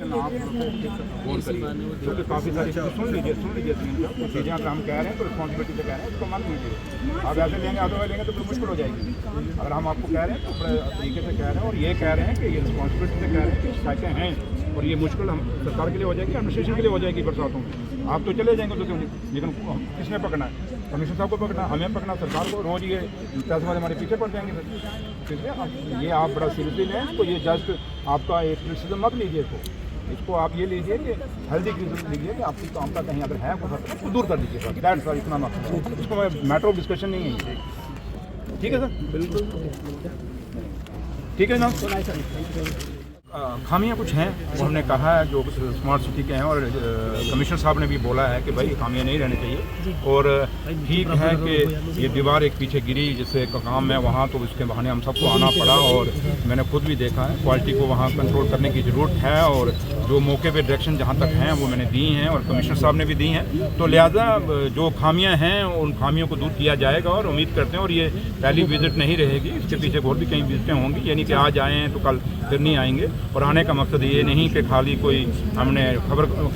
लेकिन आप गौर करिए, क्योंकि काफ़ी सारी सुन लीजिए चीज़ें अगर हम कह रहे हैं तो रिस्पॉन्सिबिलिटी से कह रहे हैं, उसको मान लीजिए। आप ऐसे लेंगे अदरवाइज लेंगे तो फिर मुश्किल हो जाएगी। अगर हम आपको कह रहे हैं तो बड़े तरीके से कह रहे हैं और ये कह रहे हैं कि ये रिस्पॉन्सिबिलिटी से कह रहे हैं कि शिकायतें हैं और ये मुश्किल हम सरकार के लिए हो जाएगी, एडमिनिस्ट्रेशन के लिए हो जाएगी बरसातों में। आप तो चले जाएंगे तो क्यों नहीं, लेकिन किसने पकड़ना है? कमिश्नर साहब को पकड़ना, हमें पकड़ना, सरकार को। रोज ये पैसे वाले हमारे पीछे पड़ जाएंगे सर। इसलिए ये आप बड़ा सीरियसली लें इसको, ये जस्ट आपका एक क्रिटिसिज्म मत लीजिए इसको आप ये लीजिए कि हेल्दी क्रिटिसिज्म लीजिए कि आपकी काम का कहीं अगर है तो दूर कर दीजिए सर। दैट्स सर, इतना मत इसको मैटर ऑफ डिस्कशन नहीं है ये। ठीक है सर, बिल्कुल ठीक है ना। खामियां कुछ हैं वो हमने कहा है जो स्मार्ट सिटी के हैं और कमिश्नर साहब ने भी बोला है कि भाई खामियां नहीं रहनी चाहिए। और ठीक है कि ये दीवार एक पीछे गिरी जिससे काम है वहाँ, तो उसके बहाने हम सबको आना पड़ा और मैंने खुद भी देखा है क्वालिटी को वहाँ कंट्रोल करने की ज़रूरत है और जो मौके पे डायरेक्शन जहाँ तक हैं वो मैंने दी हैं और कमिश्नर साहब ने भी दी हैं। तो लिहाजा जो खामियाँ हैं उन खामियों को दूर किया जाएगा और उम्मीद करते हैं। और ये पहली विजिट नहीं रहेगी, इसके पीछे और भी कई विजिटें होंगी, यानी कि आज आए हैं तो कल फिर नहीं आएंगे। और आने का मकसद ये नहीं कि खाली कोई हमने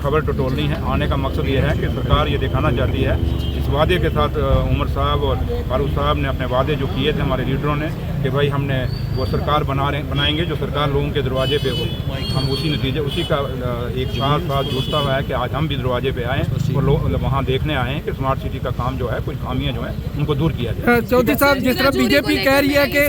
खबर टटोलनी है। आने का मकसद ये है कि सरकार ये दिखाना चाहती है इस वादे के साथ उमर साहब और फारूक साहब ने अपने वादे जो किए थे हमारे लीडरों ने कि भाई हमने वो सरकार बनाएंगे जो सरकार लोगों के दरवाजे पे हो। हम उसी नतीजे उसी का एक साथ जुड़ता हुआ है कि आज हम भी दरवाजे पे आए और लोग वहाँ देखने आए हैं कि स्मार्ट सिटी का काम जो है कुछ खामियाँ जो है उनको दूर किया जाए। चौधरी साहब, जिस तरह बीजेपी कह रही है कि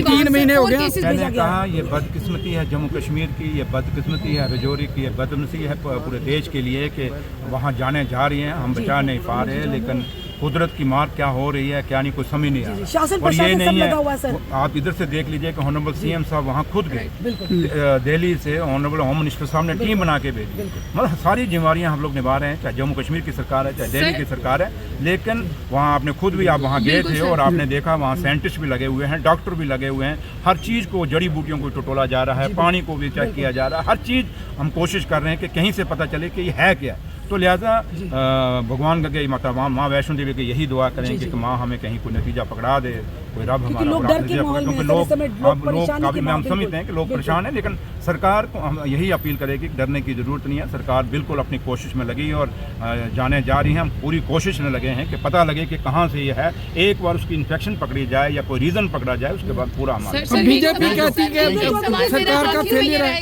3 महीने हो गए, मैंने कहा ये बदकिस्मती है जम्मू कश्मीर की, ये बदकिस्मती है रजौरी की, ये बदनसीबी है पूरे देश के लिए कि वहाँ जाने जा रही हैं, हम बचा नहीं पा रहे। लेकिन कुदरत की मार क्या हो रही है क्या नहीं कुछ समझ नहीं आ रहा। और ये नहीं है, आप इधर से देख लीजिए कि ऑनरेबल सीएम साहब वहाँ खुद गए, दिल्ली से ऑनरेबल होम मिनिस्टर साहब ने टीम बना के भेजी। मतलब सारी जिम्मेवारियाँ हम लोग निभा रहे हैं, चाहे जम्मू कश्मीर की सरकार है चाहे दिल्ली की सरकार है। लेकिन वहाँ आपने खुद भी आप वहाँ गए थे और आपने देखा वहाँ साइंटिस्ट भी लगे हुए हैं, डॉक्टर भी लगे हुए हैं, हर चीज़ को जड़ी बूटियों को टटोला जा रहा है, पानी को भी चेक किया जा रहा है, हर चीज़ हम कोशिश कर रहे हैं कि कहीं से पता चले कि ये है क्या। तो लिहाजा भगवान का माता माँ वैष्णो देवी की यही दुआ करें कि माँ हमें कहीं कोई नतीजा पकड़ा दे, कोई रब हमारा क्योंकि लोग हम समझते हैं कि लोग परेशान हैं। लेकिन सरकार को हम यही अपील करें कि डरने की ज़रूरत नहीं है। सरकार बिल्कुल अपनी कोशिश में लगी और जाने जा रही हैं। हम पूरी कोशिश में लगे हैं कि पता लगे कि कहाँ से ये है। एक बार उसकी इन्फेक्शन पकड़ी जाए या कोई रीज़न पकड़ा जाए उसके बाद पूरा हमारा बीजेपी कहती है सरकार का फेलियर है,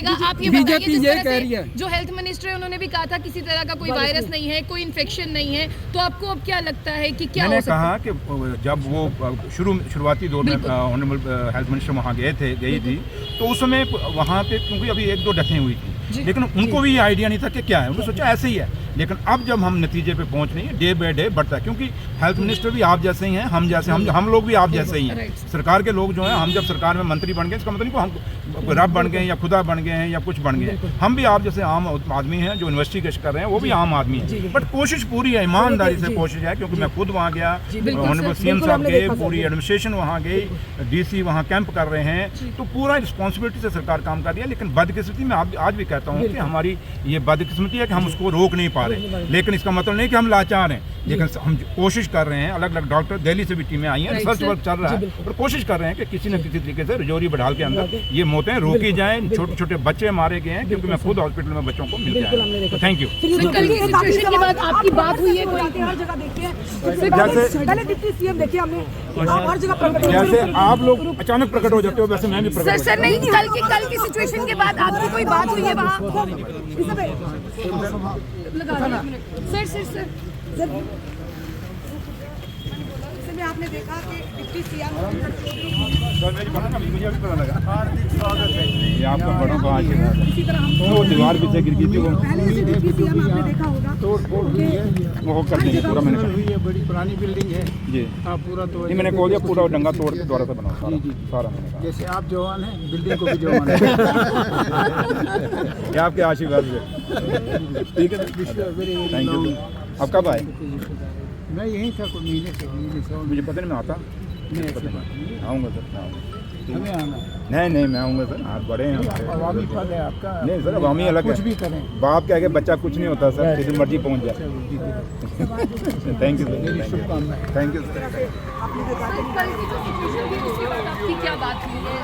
बीजेपी ये कह रही है। जो हेल्थ मिनिस्टर है उन्होंने भी कहा था किसी तरह का कोई वायरस नहीं है, कोई इन्फेक्शन नहीं है। तो आपको अब क्या लगता है कि क्या मैंने कहा कि जब वो शुरुआती दौर में ऑनरेबल हेल्थ मिनिस्टर वहाँ गई थी तो उस समय वहाँ पे क्योंकि अभी 1-2 डेथें हुई थी, लेकिन उनको भी ये आइडिया नहीं था कि क्या है। उन्होंने सोचा ऐसे ही है। लेकिन अब जब हम नतीजे पे पहुंच रहे हैं, डे बाय डे बढ़ता है, क्योंकि हेल्थ मिनिस्टर भी आप जैसे ही हैं, हम जैसे हम लोग भी आप जैसे ही हैं। सरकार के लोग जो हैं, हम जब सरकार में मंत्री बन गए इसका मतलब नहीं कि हम रब बन गए या खुदा बन गए हैं या कुछ बन गए हैं। हम भी आप जैसे आम आदमी हैं जो इन्वेस्टिगेशन कर रहे हैं, वो भी आम आदमी है। बट कोशिश पूरी है, ईमानदारी से कोशिश है, क्योंकि मैं खुद वहाँ गया, ऑनरेबल सीएम साहब गए, पूरी एडमिनिस्ट्रेशन वहाँ गई, डीसी वहाँ कैंप कर रहे हैं। तो पूरा रिस्पॉन्सिबिलिटी से सरकार काम कर रही है। लेकिन बदकिस्मती में आज भी कहता हूँ कि हमारी ये बदकिस्मती है कि हम उसको रोक नहीं पा रहे। लेकिन इसका मतलब नहीं कि हम लाचार हैं, लेकिन हम कोशिश कर रहे हैं। अलग अलग डॉक्टर दिल्ली से भी टीमें आई हैं, रिसर्च वर्क चल रहा है और कोशिश कर रहे हैं कि किसी न किसी तरीके से रजौरी बड़ाल के अंदर ये मौतें रोकी जाएं। छोटे छोटे बच्चे मारे गए हैं, क्योंकि मैं खुद हॉस्पिटल में बच्चों को मिल गया। तो थैंक यू। आपकी बात हुई है जैसे आप लोग अचानक प्रकट हो जाते हो, वैसे मैं भी प्रकट। सर नहीं, कल की सिचुएशन के बाद आपकी कोई बात हुई है वहाँ? सर आपने देखा कि डिप्टी सीएम मुझे अभी पता लगा। ये आपका बड़ों का आशीर्वाद है। वो दीवार पीछे गिर गई थी, वो डिप्टी सीएम आपने देखा होगा तोड़ हुई है, वो कर देंगे पूरा। मैंने हुई है, बड़ी पुरानी बिल्डिंग है जी। हाँ, पूरा तो नहीं, मैंने कह दिया पूरा डंगा तोड़ के दोबारा से बनाओ जी। सारा मैंने कहा। जैसे आप जवान हैं, बिल्डिंग को भी जवान है। ये आपके आशीर्वाद से। ठीक है, थैंक यू। अब कब आए? मैं यहीं था कोई महीने से। मुझे पता नहीं, मैं आता आऊँगा सर। हमें आना नहीं मैं आऊँगा सर। आप बड़े हैं हमारे। अवामी पद है आपका। नहीं सर, अवामी अलग है, कुछ भी करें। बाप कह के बच्चा कुछ नहीं होता सर, जितनी मर्जी पहुँच जाए। थैंक यू सर, शुभकामनाएं। Thank you sir. कल की जो सिचुएशन थी उसके बाद आपकी क्या बात हुई है?